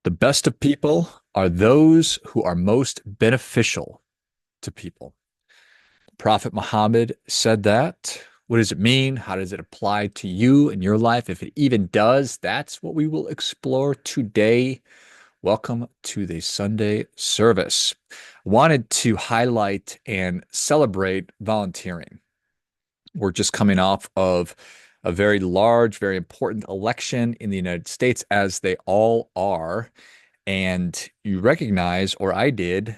The best of people are those who are most beneficial to people. Prophet Muhammad said that. What does it mean? How does it apply to you in your life? If it even does, that's what we will explore today. Welcome to the Sunday service. Wanted to highlight and celebrate volunteering. We're just coming off of a very large, very important election in the United States, as they all are. And you recognize, or I did,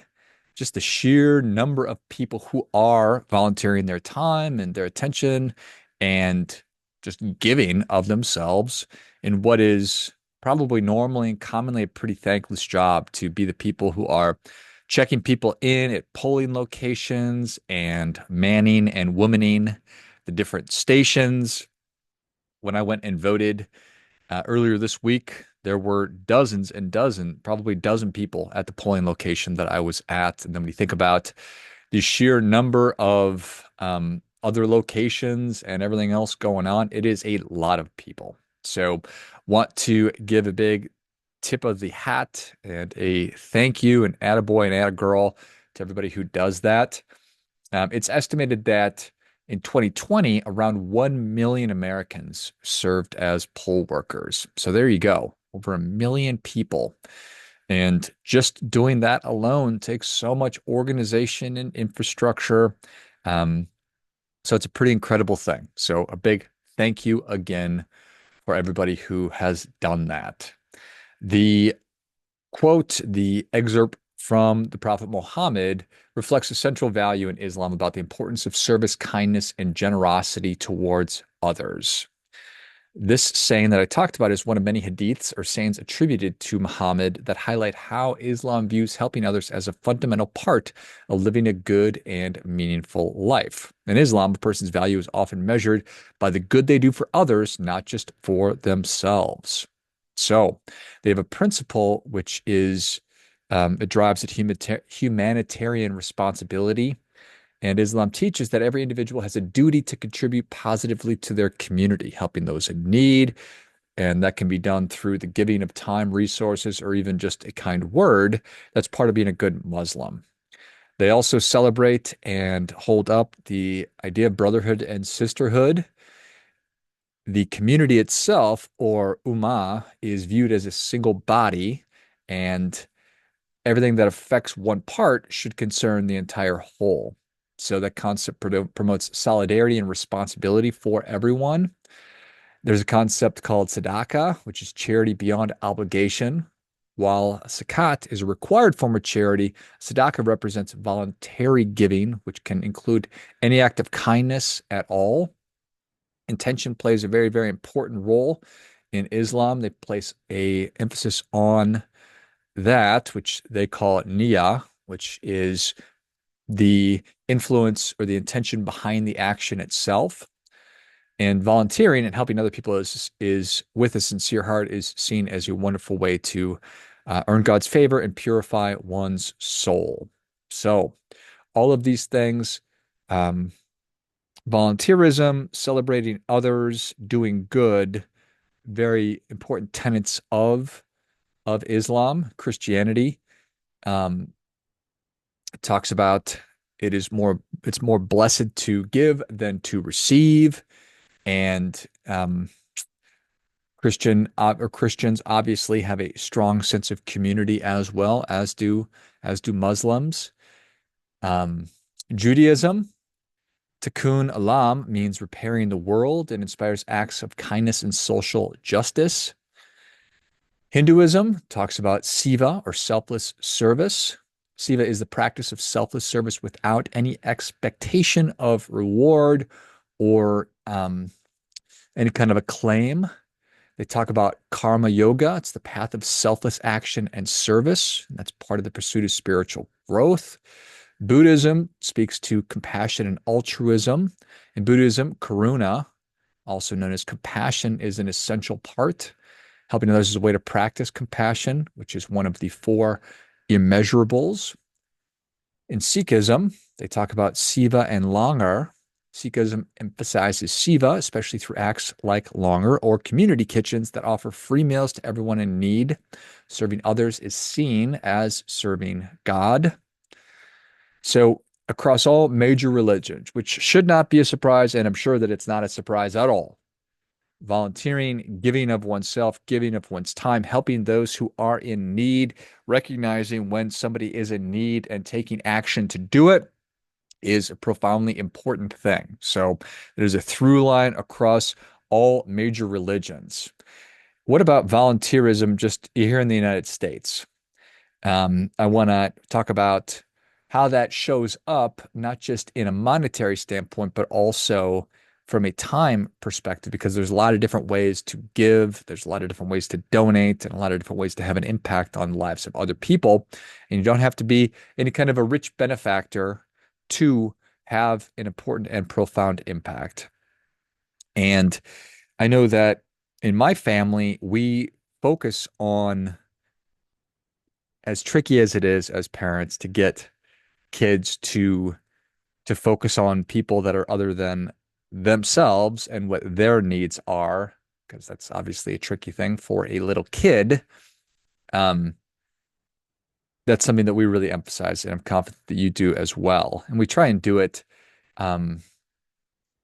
just the sheer number of people who are volunteering their time and their attention and just giving of themselves in what is probably normally and commonly a pretty thankless job, to be the people who are checking people in at polling locations and manning and womaning the different stations. When I went and voted earlier this week, there were dozens and dozens, probably a dozen people at the polling location that I was at. And then when you think about the sheer number of other locations and everything else going on, it is a lot of people. So, want to give a big tip of the hat and a thank you and attaboy and attagirl to everybody who does that. It's estimated that in 2020, around 1 million Americans served as poll workers. So there you go, over 1 million people. And just doing that alone takes so much organization and infrastructure. Um, so it's a pretty incredible thing. So a big thank you again for everybody who has done that. The quote, the excerpt from the Prophet Muhammad reflects a central value in Islam about the importance of service, kindness, and generosity towards others. This saying that I talked about is one of many hadiths or sayings attributed to Muhammad that highlight how Islam views helping others as a fundamental part of living a good and meaningful life. In Islam, a person's value is often measured by the good they do for others, not just for themselves. So they have a principle which is it drives at humanitarian responsibility. And Islam teaches that every individual has a duty to contribute positively to their community, helping those in need. And that can be done through the giving of time, resources, or even just a kind word. That's part of being a good Muslim. They also celebrate and hold up the idea of brotherhood and sisterhood. The community itself, or ummah, is viewed as a single body, and everything that affects one part should concern the entire whole. So that concept promotes solidarity and responsibility for everyone. There's a concept called tzedakah, which is charity beyond obligation. While zakat is a required form of charity, tzedakah represents voluntary giving, which can include any act of kindness at all. Intention plays a very, very important role in Islam. They place a emphasis on that, which they call niyyah, which is the influence or the intention behind the action itself. And volunteering and helping other people is with a sincere heart is seen as a wonderful way to earn God's favor and purify one's soul. So all of these things, volunteerism, celebrating others, doing good, very important tenets of Islam. Christianity talks about it's more blessed to give than to receive. And Christians obviously have a strong sense of community as well, as do Muslims. Judaism, Tikkun Olam, means repairing the world and inspires acts of kindness and social justice. Hinduism talks about seva, or selfless service. Seva is the practice of selfless service without any expectation of reward or any kind of acclaim. They talk about karma yoga. It's the path of selfless action and service. And that's part of the pursuit of spiritual growth. Buddhism speaks to compassion and altruism. In Buddhism, karuna, also known as compassion, is an essential part. Helping others is a way to practice compassion, which is one of the four immeasurables. In Sikhism, they talk about seva and langar. Sikhism emphasizes Siva, especially through acts like langar or community kitchens that offer free meals to everyone in need. Serving others is seen as serving God. So, across all major religions, which should not be a surprise, and I'm sure that it's not a surprise at all, volunteering, giving of oneself, giving of one's time, helping those who are in need, recognizing when somebody is in need and taking action to do it is a profoundly important thing. So there's a through line across all major religions. What about volunteerism just here in the United States? I want to talk about how that shows up, not just in a monetary standpoint, but also from a time perspective, because there's a lot of different ways to give, there's a lot of different ways to donate, and a lot of different ways to have an impact on the lives of other people. And you don't have to be any kind of a rich benefactor to have an important and profound impact. And I know that in my family, we focus on, as tricky as it is as parents to get kids to focus on people that are other than themselves and what their needs are, because that's obviously a tricky thing for a little kid. Um, that's something that we really emphasize, and I'm confident that you do as well. And we try and do it um,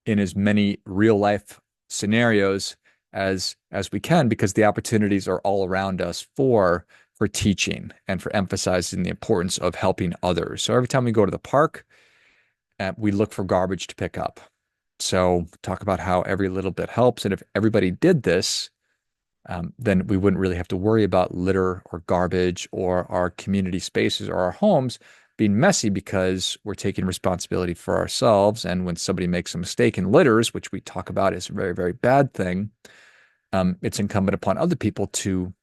in as many real life scenarios as we can, because the opportunities are all around us for teaching and for emphasizing the importance of helping others. So every time we go to the park, we look for garbage to pick up. So talk about how every little bit helps. And if everybody did this, then we wouldn't really have to worry about litter or garbage or our community spaces or our homes being messy, because we're taking responsibility for ourselves. And when somebody makes a mistake and litters, which we talk about is a very, very bad thing, it's incumbent upon other people to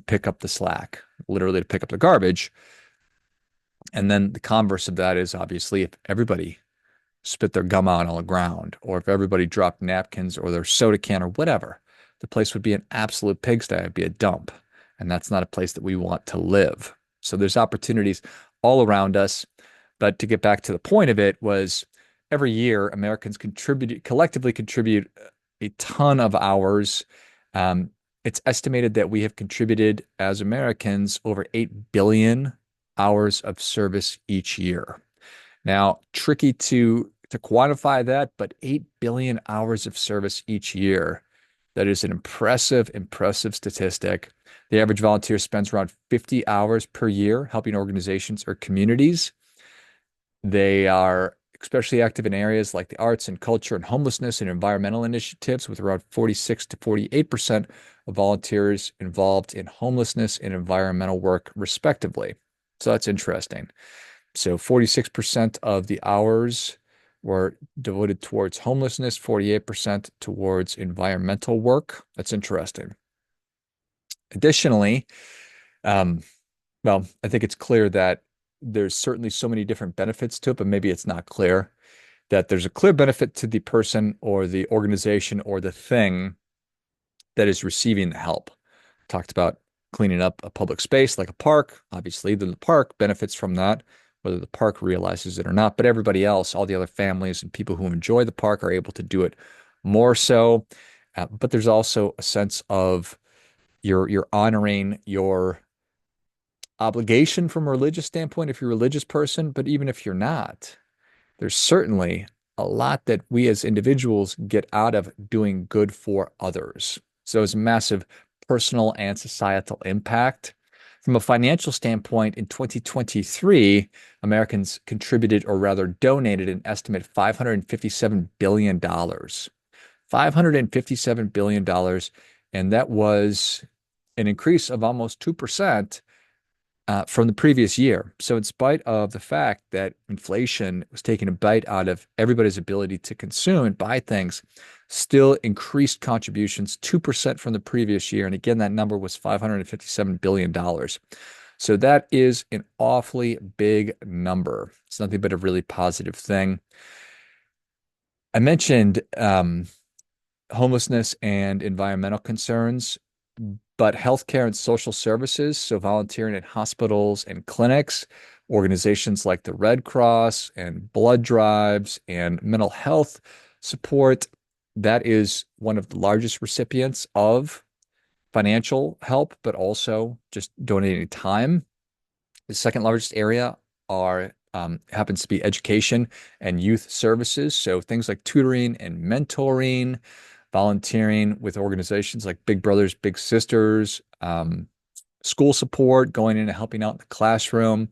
pick up the slack, literally to pick up the garbage. And then the converse of that is obviously if everybody spit their gum out on the ground, or if everybody dropped napkins or their soda can or whatever, the place would be an absolute pigsty. It'd be a dump. And that's not a place that we want to live. So there's opportunities all around us. But to get back to the point of it was every year Americans collectively contribute a ton of hours. It's estimated that we have contributed as Americans over 8 billion hours of service each year. Now, tricky to quantify that, but 8 billion hours of service each year. That is an impressive, impressive statistic. The average volunteer spends around 50 hours per year helping organizations or communities. They are especially active in areas like the arts and culture and homelessness and environmental initiatives, with around 46 to 48% of volunteers involved in homelessness and environmental work, respectively. So that's interesting. So 46% of the hours were devoted towards homelessness, 48% towards environmental work. That's interesting. Additionally, um, well, I think it's clear that there's certainly so many different benefits to it, but maybe it's not clear that there's a clear benefit to the person or the organization or the thing that is receiving the help. Talked about cleaning up a public space like a park. Obviously, then the park benefits from that, whether the park realizes it or not. But everybody else, all the other families and people who enjoy the park, are able to do it more so. But there's also a sense of you're honoring your obligation from a religious standpoint if you're a religious person. But even if you're not, there's certainly a lot that we as individuals get out of doing good for others. So it's a massive personal and societal impact. From a financial standpoint, in 2023, Americans contributed, or rather donated, an estimate $557 billion. $557 billion. And that was an increase of almost 2% from the previous year. So, in spite of the fact that inflation was taking a bite out of everybody's ability to consume and buy things, still increased contributions 2% from the previous year. And again, that number was $557 billion. So, that is an awfully big number. It's nothing but a really positive thing. I mentioned homelessness and environmental concerns, but healthcare and social services, so volunteering in hospitals and clinics, Organizations like the Red Cross and blood drives and mental health support, that is one of the largest recipients of financial help, but also just donating time. The second largest area are happens to be education and youth services. So things like tutoring and mentoring, volunteering with organizations like Big Brothers, Big Sisters, school support, going in and helping out in the classroom.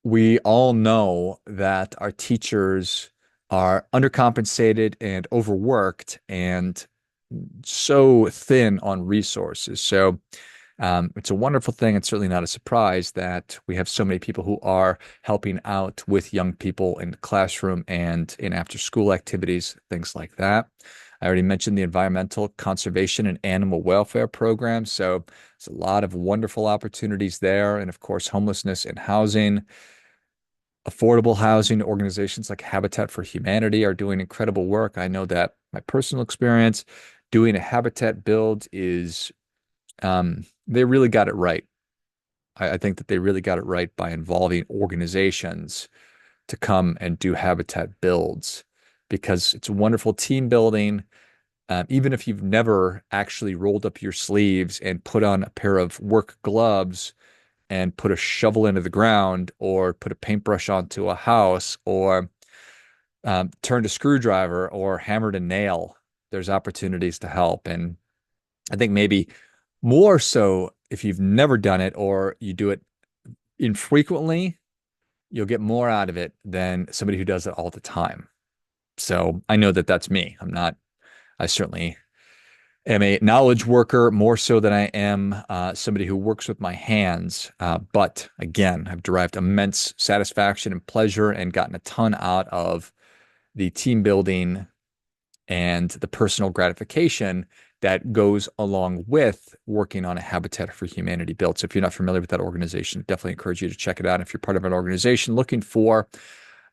We all know that our teachers are undercompensated and overworked and so thin on resources. So it's a wonderful thing. It's certainly not a surprise that we have so many people who are helping out with young people in the classroom and in after school activities, things like that. I already mentioned the environmental conservation and animal welfare program. So there's a lot of wonderful opportunities there. And of course, homelessness and housing, affordable housing organizations like Habitat for Humanity are doing incredible work. I know that my personal experience doing a habitat build is they really got it right. I think that they really got it right by involving organizations to come and do habitat builds because it's a wonderful team building. Even if you've never actually rolled up your sleeves and put on a pair of work gloves and put a shovel into the ground or put a paintbrush onto a house or turned a screwdriver or hammered a nail, there's opportunities to help. And I think maybe more so if you've never done it or you do it infrequently, you'll get more out of it than somebody who does it all the time. So I know that that's me. I certainly am a knowledge worker more so than I am somebody who works with my hands. But again, I've derived immense satisfaction and pleasure and gotten a ton out of the team building and the personal gratification that goes along with working on a Habitat for Humanity build. So if you're not familiar with that organization, definitely encourage you to check it out. If you're part of an organization looking for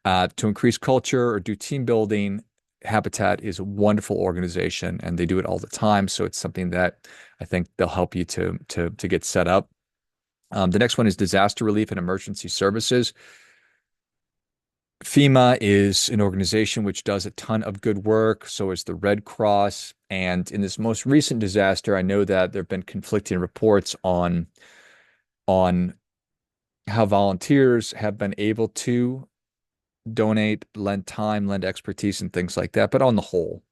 to increase culture or do team building, Habitat is a wonderful organization and they do it all the time. So it's something that I think they'll help you to get set up. The next one is disaster relief and emergency services. FEMA is an organization which does a ton of good work. So is the Red Cross. And in this most recent disaster, I know that there have been conflicting reports on how volunteers have been able to donate, lend time, lend expertise, and things like that. But on the whole,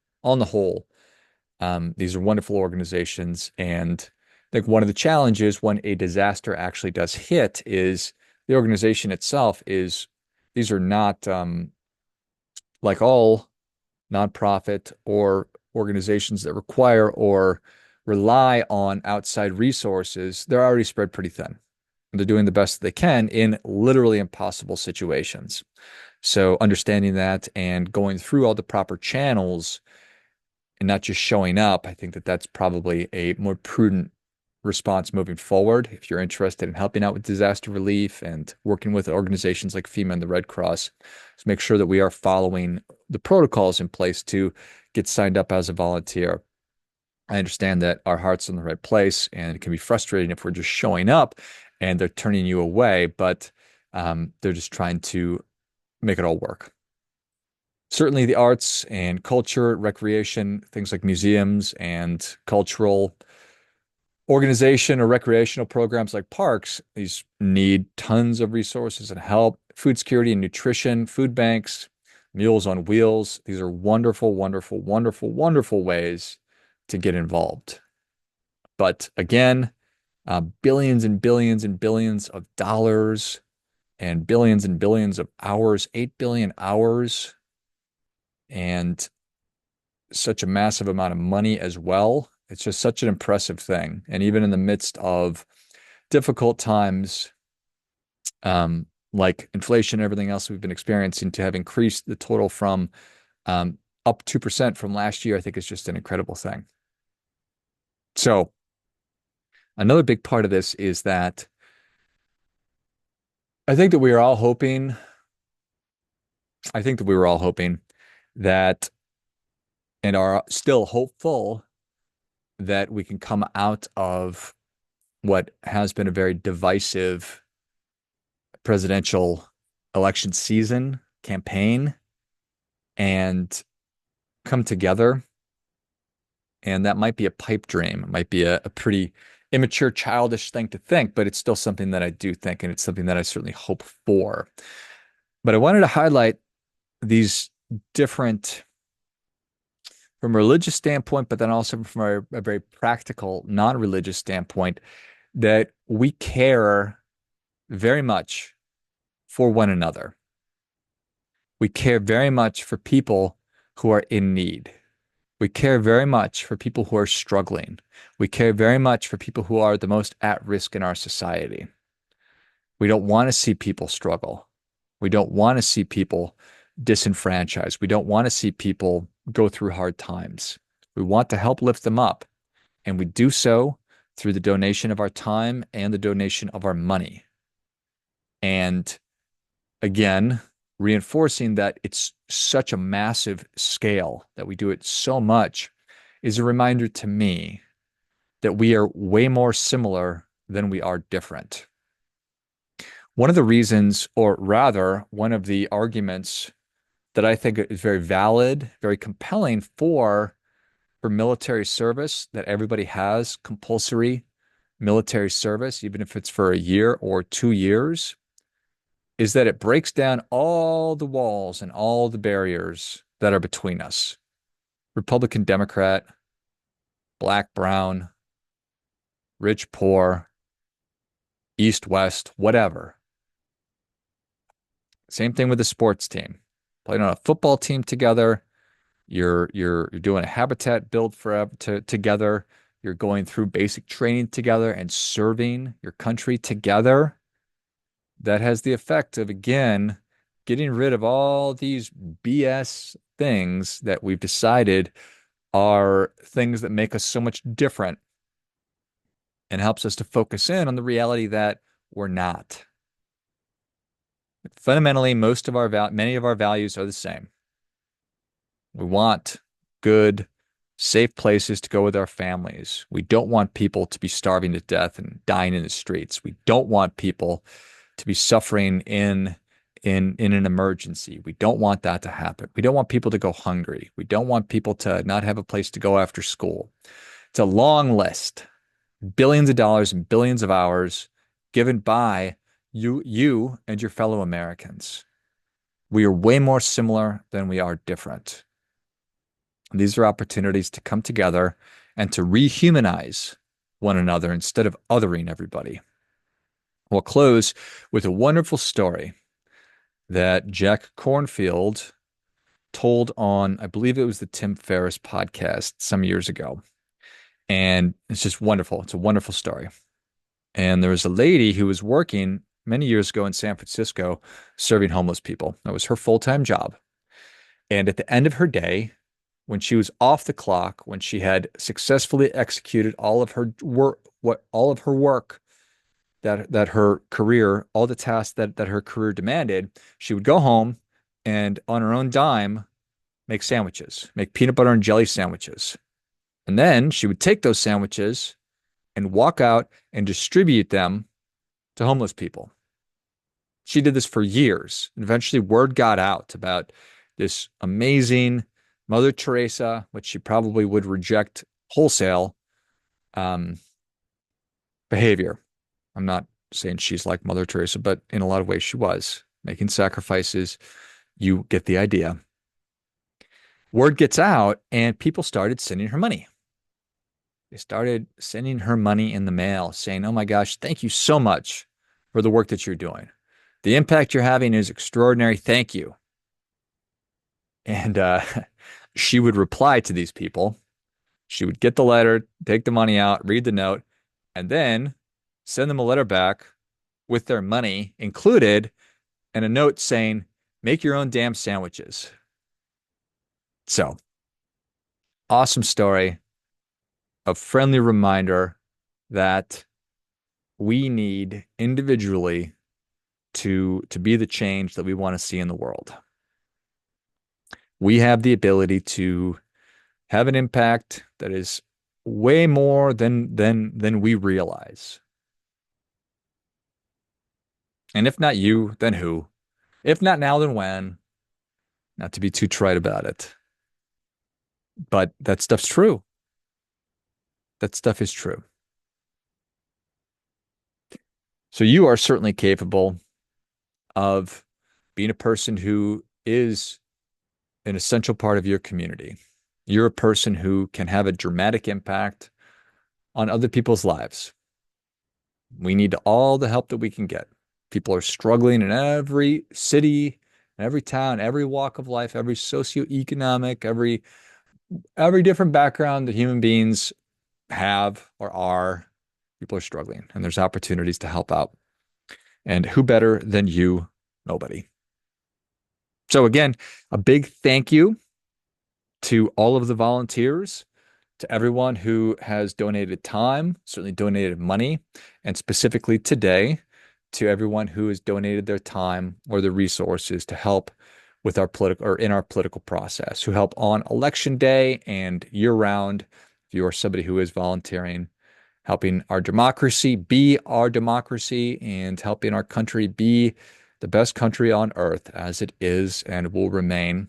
these are wonderful organizations. And I think one of the challenges when a disaster actually does hit is the organization itself is these are not like all nonprofit or organizations that require or rely on outside resources. They're already spread pretty thin. They're doing the best they can in literally impossible situations. So understanding that and going through all the proper channels and not just showing up, I think that that's probably a more prudent response moving forward. If you're interested in helping out with disaster relief and working with organizations like FEMA and the Red Cross, so make sure that we are following the protocols in place to get signed up as a volunteer. I understand that our heart's in the right place and it can be frustrating if we're just showing up and they're turning you away, but they're just trying to make it all work. Certainly the arts and culture, recreation, things like museums and cultural organization or recreational programs like parks, these need tons of resources and help. Food security and nutrition, food banks, Meals on Wheels. These are wonderful, wonderful, wonderful, wonderful ways to get involved. But again, billions and billions and billions of dollars and billions of hours, 8 billion hours, and such a massive amount of money as well. It's just such an impressive thing. And even in the midst of difficult times, like inflation and everything else we've been experiencing, to have increased the total from up 2% from last year, I think is just an incredible thing. So another big part of this is that I think that we are all hoping, I think that we were all hoping that and are still hopeful that we can come out of what has been a very divisive presidential election season campaign and come together. And that might be a pipe dream. It might be a pretty immature, childish thing to think, but it's still something that I do think, and it's something that I certainly hope for. But I wanted to highlight these different, from a religious standpoint, but then also from a very practical, non-religious standpoint, that we care very much for one another. We care very much for people who are in need. We care very much for people who are struggling. We care very much for people who are the most at risk in our society. We don't want to see people struggle. We don't want to see people disenfranchised. We don't want to see people go through hard times. We want to help lift them up. And we do so through the donation of our time and the donation of our money. And again, reinforcing that it's such a massive scale, that we do it so much, is a reminder to me that we are way more similar than we are different. One of the reasons, or rather, one of the arguments that I think is very valid, very compelling for military service, that everybody has compulsory military service, even if it's for a year or 2 years, is that it breaks down all the walls and all the barriers that are between us. Republican, Democrat, black, brown, rich, poor, east, west, whatever. Same thing with the sports team. Playing on a football team together, you're doing a habitat build together. You're going through basic training together and serving your country together. That has the effect of, again, getting rid of all these BS things that we've decided are things that make us so much different, and helps us to focus in on the reality that we're not. Fundamentally, many of our values are the same. We want good, safe places to go with our families. We don't want people to be starving to death and dying in the streets. We don't want people to be suffering in an emergency. We don't want that to happen. We don't want people to go hungry. We don't want people to not have a place to go after school. It's a long list, billions of dollars and billions of hours given by you and your fellow Americans. We are way more similar than we are different. These are opportunities to come together and to rehumanize one another instead of othering everybody. We'll close with a wonderful story that Jack Cornfield told on, I believe it was the Tim Ferriss podcast some years ago. And it's just wonderful. It's a wonderful story. And there was a lady who was working many years ago in San Francisco serving homeless people. That was her full-time job. And at the end of her day, when she was off the clock, when she had successfully executed all of her work that her career, all the tasks that her career demanded, she would go home and on her own dime make sandwiches, make peanut butter and jelly sandwiches. And then she would take those sandwiches and walk out and distribute them to homeless people. She did this for years. And eventually word got out about this amazing Mother Teresa, which she probably would reject wholesale, behavior. I'm not saying she's like Mother Teresa, but in a lot of ways she was making sacrifices. You get the idea. Word gets out and people started sending her money. They started sending her money in the mail saying, "Oh my gosh, thank you so much for the work that you're doing. The impact you're having is extraordinary. Thank you." And she would reply to these people. She would get the letter, take the money out, read the note, and then send them a letter back with their money included and a note saying, "Make your own damn sandwiches." So, awesome story, a friendly reminder that we need individually to be the change that we want to see in the world. We have the ability to have an impact that is way more than we realize. And if not you, then who? If not now, then when? Not to be too trite about it. But that stuff's true. That stuff is true. So you are certainly capable of being a person who is an essential part of your community. You're a person who can have a dramatic impact on other people's lives. We need all the help that we can get. People are struggling in every city, every town, every walk of life, every socioeconomic, every different background that human beings have or are. People are struggling, and there's opportunities to help out. And who better than you? Nobody. So again, a big thank you to all of the volunteers, to everyone who has donated time, certainly donated money, and specifically today, to everyone who has donated their time or the resources to help with our political or in our political process, who help on election day and year round. If you are somebody who is volunteering, helping our democracy be our democracy and helping our country be the best country on earth as it is and will remain.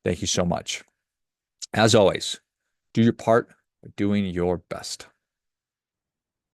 Thank you so much. As always, do your part by doing your best.